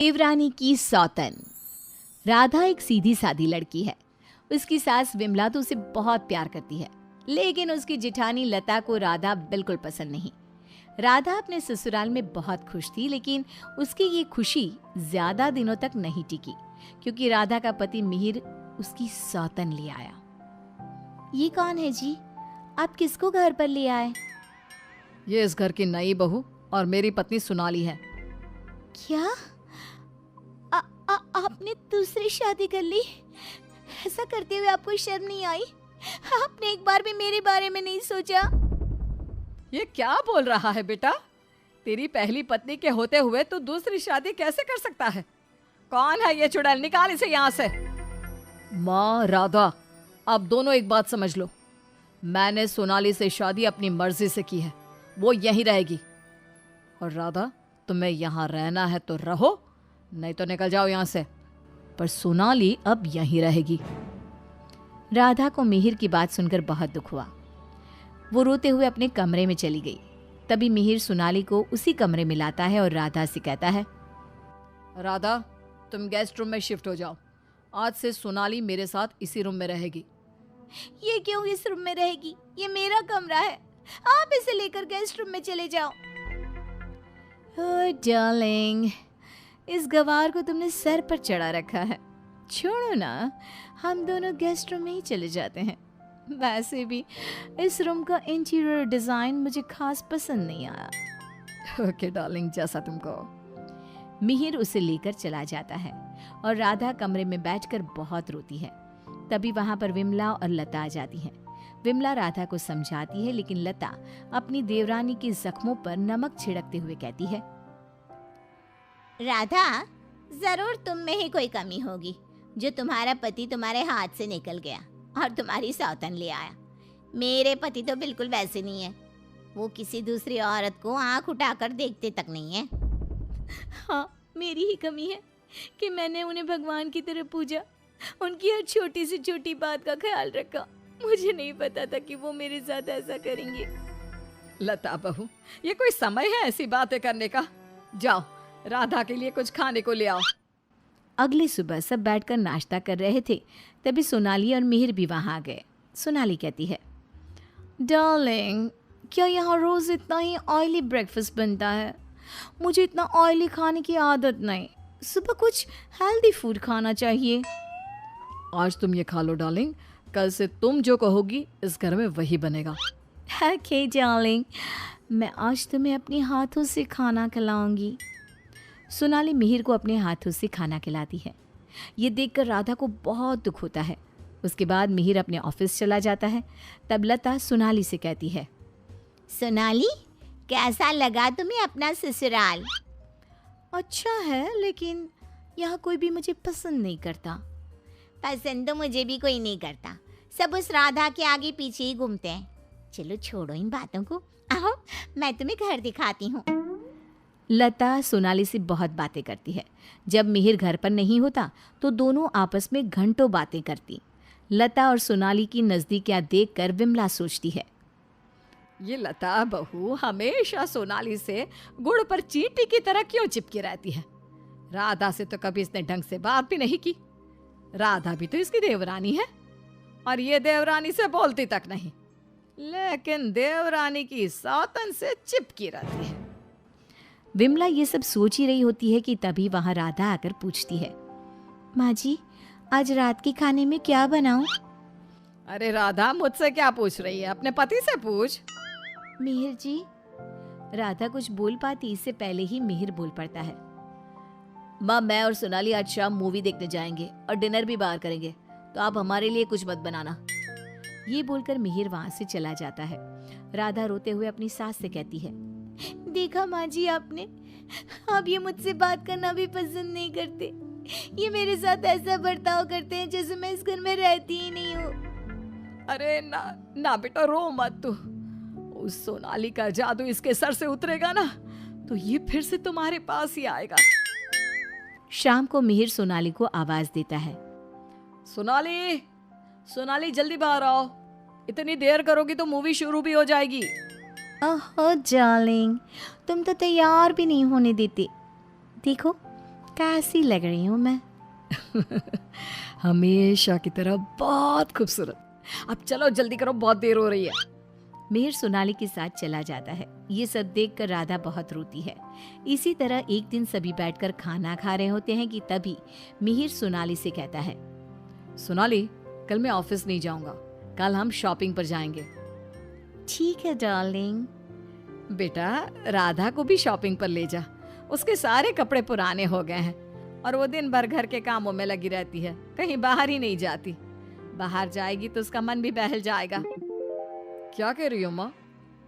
देवरानी की सौतन। राधा एक सीधी सादी लड़की है। उसकी सास विमला तो उसे बहुत प्यार करती है, लेकिन उसकी जिठानी लता को राधा बिल्कुल पसंद नहीं। राधा अपने ससुराल में बहुत खुश थी, लेकिन उसकी ये खुशी ज्यादा दिनों तक नहीं टिकी, क्योंकि राधा का पति मिहिर उसकी सौतन ले आया। ये कौन है जी? आप किसको घर पर ले आए? ये इस घर की नई बहू और मेरी पत्नी सोनाली है। क्या आपने दूसरी शादी कर ली? ऐसा करते हुए आपको शर्म नहीं आई? आपने एक बार भी मेरे बारे में नहीं सोचा? ये क्या बोल रहा है बेटा? तेरी पहली पत्नी के होते हुए तू दूसरी शादी कैसे कर सकता है? कौन है ये चुड़ैल? निकाल इसे यहाँ से। माँ राधा, आप दोनों एक बात समझ लो। मैंने सोनाली से शादी अपनी मर्जी से की है, वो यहीं रहेगी। और राधा, तुम्हें यहाँ रहना है तो रहो, नहीं तो निकल जाओ यहाँ से। पर सोनाली अब यहीं रहेगी। राधा को मिहिर की बात सुनकर बहुत दुख हुआ। वो रोते हुए अपने कमरे में चली गई। तभी मिहिर सोनाली को उसी कमरे में लाता है और राधा से कहता है, राधा, तुम गेस्ट रूम में शिफ्ट हो जाओ। आज से सोनाली मेरे साथ इसी रूम में रहेगी। ये क्यों इस रूम में रहेगी? ये मेरा कमरा है, आप इसे लेकर गेस्ट रूम में चले जाओ। ओह डार्लिंग, इस गवार को तुमने सर पर चढ़ा रखा है। छोड़ो ना, हम दोनों गेस्ट रूम में ही चले जाते हैं। वैसे भी इस रूम का इंटीरियर डिजाइन मुझे खास पसंद नहीं आया। ओके डार्लिंग, जैसा तुम कहो। मिहिर उसे लेकर चला जाता है और राधा कमरे में बैठकर बहुत रोती है। तभी वहां पर विमला और लता आ जाती हैं। विमला राधा को समझाती है, लेकिन लता अपनी देवरानी के जख्मों पर नमक छिड़कते हुए कहती है, राधा, जरूर तुम में ही कोई कमी होगी जो तुम्हारा पति तुम्हारे हाथ से निकल गया और तुम्हारी सौतन ले आया। मेरे पति तो बिल्कुल वैसे नहीं है। वो किसी दूसरी औरत को आंख उठाकर देखते तक नहीं है। हाँ, मेरी ही कमी है कि मैंने उन्हें भगवान की तरह पूजा, उनकी हर छोटी से छोटी बात का ख्याल रखा। मुझे नहीं पता था कि वो मेरे साथ ऐसा करेंगे। लता बहू, ये कोई समय है ऐसी बातें करने का? जाओ, राधा के लिए कुछ खाने को ले आओ। अगली सुबह सब बैठकर नाश्ता कर रहे थे। तभी सोनाली और मिहिर भी वहां आ गए। सोनाली कहती है, डार्लिंग, क्या यहाँ रोज इतना ही ऑयली ब्रेकफास्ट बनता है? मुझे इतना ऑयली खाने की आदत नहीं। सुबह कुछ हेल्दी फूड खाना चाहिए। आज तुम ये खा लो डार्लिंग, कल से तुम जो कहोगी इस घर में वही बनेगा। ओके डार्लिंग, मैं आज तुम्हें अपने हाथों से खाना खिलाऊंगी। सोनाली मिहिर को अपने हाथों से खाना खिलाती है। ये देखकर राधा को बहुत दुख होता है। उसके बाद मिहिर अपने ऑफिस चला जाता है। तब लता सोनाली से कहती है, सोनाली, कैसा लगा तुम्हें अपना ससुराल? अच्छा है, लेकिन यहाँ कोई भी मुझे पसंद नहीं करता। पसंद तो मुझे भी कोई नहीं करता। सब उस राधा के आगे पीछे ही घूमते हैं। चलो छोड़ो इन बातों को, आओ मैं तुम्हें घर दिखाती हूँ। लता सोनाली से बहुत बातें करती है। जब मिहिर घर पर नहीं होता तो दोनों आपस में घंटों बातें करती। लता और सोनाली की नज़दीकियाँ देखकर विमला सोचती है, ये लता बहू हमेशा सोनाली से गुड़ पर चींटी की तरह क्यों चिपकी रहती है? राधा से तो कभी इसने ढंग से बात भी नहीं की। राधा भी तो इसकी देवरानी है और ये देवरानी से बोलती तक नहीं, लेकिन देवरानी की सौतन से चिपकी रहती है। विमला ये सब सोच ही रही होती है कि तभी वहां राधा आकर पूछती है, माँ जी, आज रात के खाने में क्या बनाऊं? अरे राधा, मुझसे क्या पूछ रही है? अपने पति से पूछ। मिहिर जी। राधा कुछ बोल पाती इससे पहले ही मिहिर बोल पड़ता है, माँ, मैं और सोनाली आज शाम मूवी देखने जाएंगे और डिनर भी बाहर करेंगे, तो आप हमारे लिए कुछ मत बनाना। ये बोलकर मिहिर वहां से चला जाता है। राधा रोते हुए अपनी सास से कहती है, देखा माँ जी आपने, आप ये मुझसे बात करना भी पसंद नहीं करते। ये मेरे साथ ऐसा बर्ताव करते हैं जैसे मैं इस घर में रहती ही नहीं हूँ। अरे ना ना बेटा, रो मत तू। उस सोनाली का जादू इसके सर से उतरेगा ना तो ये फिर से तुम्हारे पास ही आएगा। शाम को मिहिर सोनाली को आवाज देता है, सोनाली, सोनाली जल्दी बाहर आओ। इतनी देर करोगी तो मूवी शुरू भी हो जाएगी। ओह डार्लिंग, तुम तो तैयार भी नहीं होने देते। देखो, कैसी लग रही हूँ मैं? हमेशा की तरह बहुत खूबसूरत। अब चलो जल्दी करो, बहुत देर हो रही है। मिहिर सोनाली के साथ चला जाता है। ये सब देखकर राधा बहुत रोती है। इसी तरह एक दिन सभी बैठकर खाना खा रहे होते हैं कि तभी मिहिर सोनाली से कहता है, सोनाली, कल मैं ऑफिस नहीं जाऊंगा, कल हम शॉपिंग पर जाएंगे। ठीक है डार्लिंग। बेटा, राधा को भी शॉपिंग पर ले जा, उसके सारे कपड़े पुराने हो गए हैं और वो दिन भर घर के कामों में लगी रहती है, कहीं बाहर ही नहीं जाती। बाहर जाएगी तो उसका मन भी बहल जाएगा। क्या कह रही हो माँ?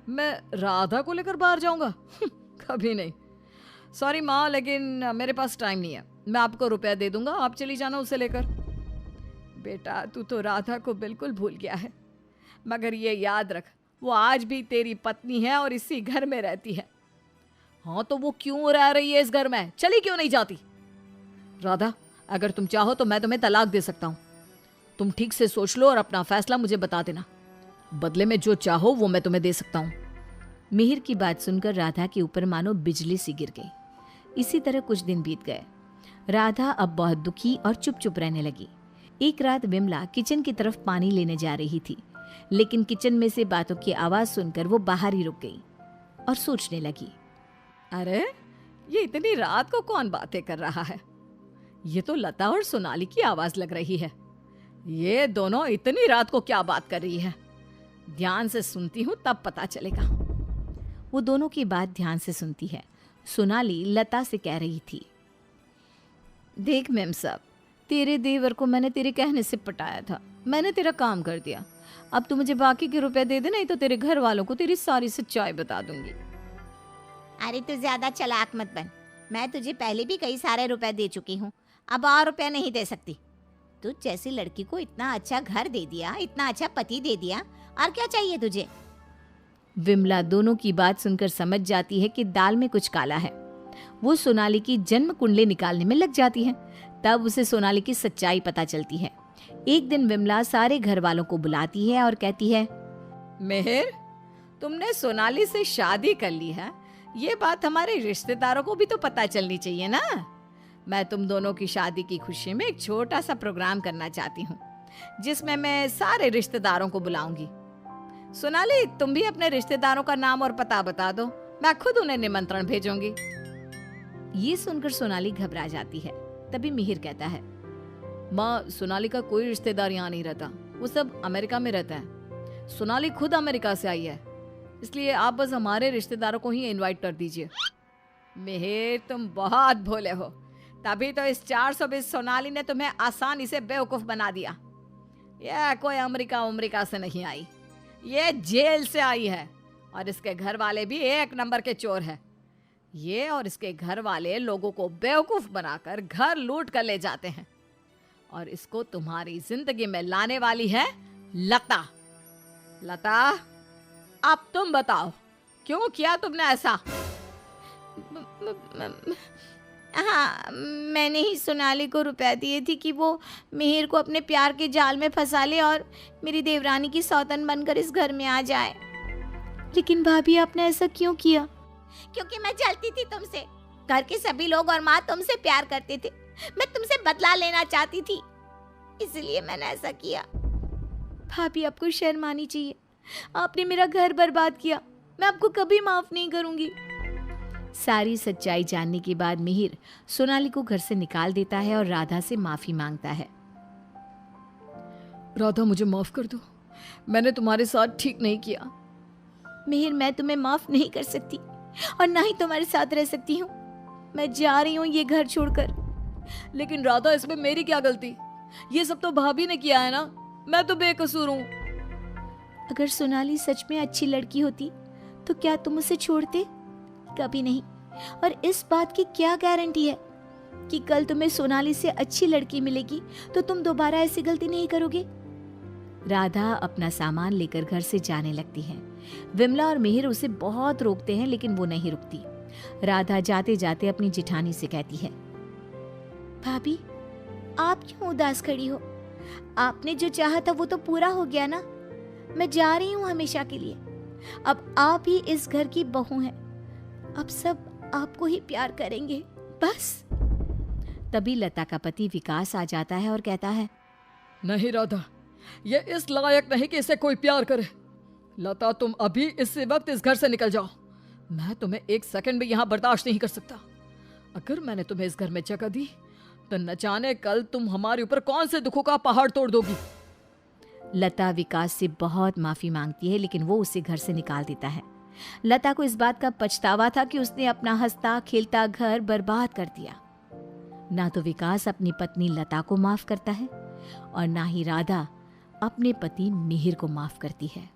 मैं राधा को लेकर बाहर जाऊंगा? कभी नहीं। सॉरी माँ, लेकिन मेरे पास टाइम नहीं है। मैं आपको रुपया दे दूंगा, आप चली जाना उसे लेकर। बेटा, तू तो राधा को बिल्कुल भूल गया है, मगर ये याद रख, वो आज भी तेरी पत्नी है और इसी घर में रहती है। हाँ, तो वो क्यों रह रही है इस घर में? चली क्यों नहीं जाती? राधा, अगर तुम चाहो तो मैं तुम्हें तलाक दे सकता हूँ। तुम ठीक से सोच लो और अपना फैसला मुझे बता देना। बदले में जो चाहो वो मैं तुम्हें दे सकता हूँ। मिहिर की बात सुनकर राधा के ऊपर मानो बिजली सी गिर गई। इसी तरह कुछ दिन बीत गए। राधा अब बहुत दुखी और चुप चुप रहने लगी। एक रात विमला किचन की तरफ पानी लेने जा रही थी, लेकिन किचन में से बातों की आवाज सुनकर वो बाहर ही रुक गई और सोचने लगी, अरे, ये इतनी रात को कौन बातें कर रहा है? ये तो लता और सोनाली की आवाज लग रही है। ये दोनों इतनी रात को क्या बात कर रही है? ध्यान से सुनती हूँ तब पता चलेगा। वो दोनों की बात ध्यान से सुनती है। सोनाली लता से कह रही थी, देख मेम साहब, तेरे देवर को मैंने तेरे कहने से पटाया था, मैंने तेरा काम कर दिया। अब तू मुझे बाकी के रुपए दे दे, नहीं तो तेरे घर वालों को तेरी सारी सच्चाई बता दूंगी। अरे तू ज्यादा चालाक मत बन, मैं तुझे पहले भी कई सारे रुपए दे चुकी हूँ, अब और रुपए नहीं दे सकती। तू जैसी लड़की को इतना अच्छा घर दे दिया, इतना अच्छा पति दे दिया, और क्या चाहिए तुझे? विमला दोनों की बात सुनकर समझ जाती है कि दाल में कुछ काला है। वो सोनाली की जन्म कुंडली निकालने में लग जाती है। तब उसे सोनाली की सच्चाई पता चलती है। एक दिन विमला सारे घर वालों को बुलाती है और कहती है, मेहर, तुमने सोनाली से शादी कर ली है, ये बात हमारे रिश्तेदारों को भी तो पता चलनी चाहिए ना। मैं तुम दोनों की शादी की खुशी में एक छोटा सा प्रोग्राम करना चाहती हूँ, जिसमें मैं सारे रिश्तेदारों को बुलाऊंगी। सोनाली, तुम भी अपने रिश्तेदारों का नाम और पता बता दो, मैं खुद उन्हें निमंत्रण भेजूंगी। ये सुनकर सोनाली घबरा जाती है। तभी मिहिर कहता है, माँ, सोनाली का कोई रिश्तेदार यहाँ नहीं रहता, वो सब अमेरिका में रहता है। सोनाली खुद अमेरिका से आई है, इसलिए आप बस हमारे रिश्तेदारों को ही इनवाइट कर दीजिए। मिहिर, तुम बहुत भोले हो, तभी तो इस 420 सोनाली ने तुम्हें आसानी से बेवकूफ बना दिया। यह कोई अमेरिका से नहीं आई, ये जेल से आई है, और इसके घर वाले भी एक नंबर के चोर हैं। ये और इसके घर वाले लोगों को बेवकूफ बनाकर घर लूट कर ले जाते हैं, और इसको तुम्हारी जिंदगी में लाने वाली है लता। लता, अब तुम बताओ, क्यों किया तुमने ऐसा? हाँ, मैंने ही सोनाली को रुपए दिए थे कि वो मिहिर को अपने प्यार के जाल में फंसा ले और मेरी देवरानी की सौतन बनकर इस घर में आ जाए। लेकिन भाभी, आपने ऐसा क्यों किया? क्योंकि मैं जलती थी तुमसे। घर के सभी लोग और माँ तुमसे प्यार करते थे, मैं तुमसे बदला लेना चाहती थी, इसलिए मैंने ऐसा किया। भाभी, आपको शर्म आनी चाहिए। आपने मेरा घर बर्बाद किया, मैं आपको कभी माफ नहीं करूंगी। सारी सच्चाई जानने के बाद मिहिर सोनाली को घर से निकाल देता है और राधा से माफी मांगता है। राधा, मुझे माफ कर दो, मैंने तुम्हारे साथ ठीक नहीं किया। मिहिर, मैं तुम्हें माफ नहीं कर सकती और ना ही तुम्हारे साथ रह सकती हूँ। मैं जा रही हूँ ये घर छोड़कर। लेकिन राधा, इसमें मेरी क्या गलती? ये सब तो भाभी ने किया है ना, मैं तो बेकसूर हूँ। अगर सोनाली सच में अच्छी लड़की होती तो क्या तुम उसे छोड़ते? कभी नहीं। और इस बात की क्या गारंटी है कि कल तुम्हें सोनाली से अच्छी लड़की मिलेगी तो तुम दोबारा ऐसी गलती नहीं करोगे? राधा अपना सामान लेकर घर से जाने लगती है। विमला और मिहिर उसे बहुत रोकते हैं, लेकिन वो नहीं रुकती। राधा जाते जाते अपनी जिठानी से कहती है, भाभी, आप क्यों उदास खड़ी हो? आपने जो चाहा था वो तो पूरा हो गया ना। मैं जा रही हूँ हमेशा के लिए। अब आप ही इस घर की बहू हैं। अब सब आपको ही प्यार करेंगे, बस। तभी लता का पति विकास आ जाता है और कहता है, नहीं राधा, ये इस लायक नहीं कि इसे कोई प्यार करे। लता, तुम अभी इसी वक्त इस घर से निकल जाओ। मैं तुम्हें एक सेकंड भी यहाँ बर्दाश्त नहीं कर सकता। अगर मैंने तुम्हें इस घर में जगह दी तो न जाने कल तुम हमारे ऊपर कौन से दुखों का पहाड़ तोड़ दोगी। लता विकास से बहुत माफी मांगती है, लेकिन वो उसे घर से निकाल देता है। लता को इस बात का पछतावा था कि उसने अपना हंसता खेलता घर बर्बाद कर दिया। ना तो विकास अपनी पत्नी लता को माफ करता है और ना ही राधा अपने पति मिहिर को माफ करती है।